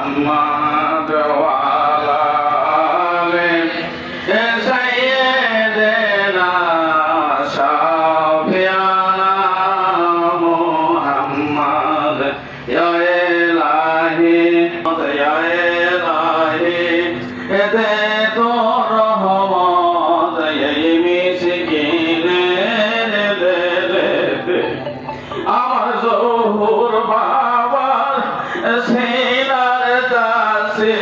محمد وعلى آله سيدنا شفيعنا محمد يا إلهي يا إلهي دے تو رحمت এই মিসকিনের দে আমার জহুর বাবার সিনার কাছে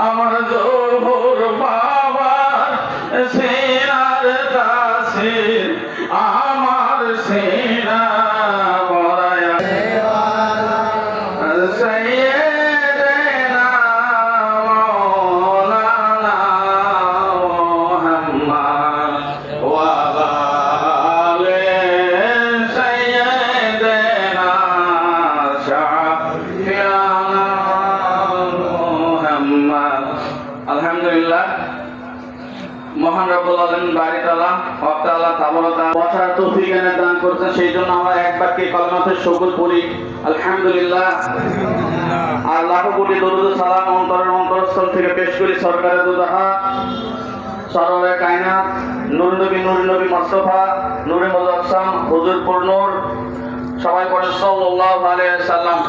আমার জহুর বাবার সিনার কাছে আমার সিনা বড়ায়া সাইয়েদনা মাওলানা মুহাম্মদ ওয়া আলা আলি সাইয়েদনা শাফিয়ানা মুহাম্মদ। আলহামদুলিল্লাহ, মহান রব্বুল আলামিন বাড়ি তাআলা হক তাআলা তাবারাকা বসার তৌফিক এনে দান করেছেন। সেই জন্য আমরা এক বাক্যে কালেমাতে শুকর পড়ি আলহামদুলিল্লাহ। আর লাখো কোটি দরুদ সালাম অন্তরস্থল থেকে পেশ করি সরকারে দুজাহা সরওয়ারে কায়নাত নূর নবী মুস্তাফা নূরে মুজাসসাম হুজুর পুর নূর। সবাই পড়েন সাল্লাল্লাহু আলাইহি ওয়াসাল্লাম।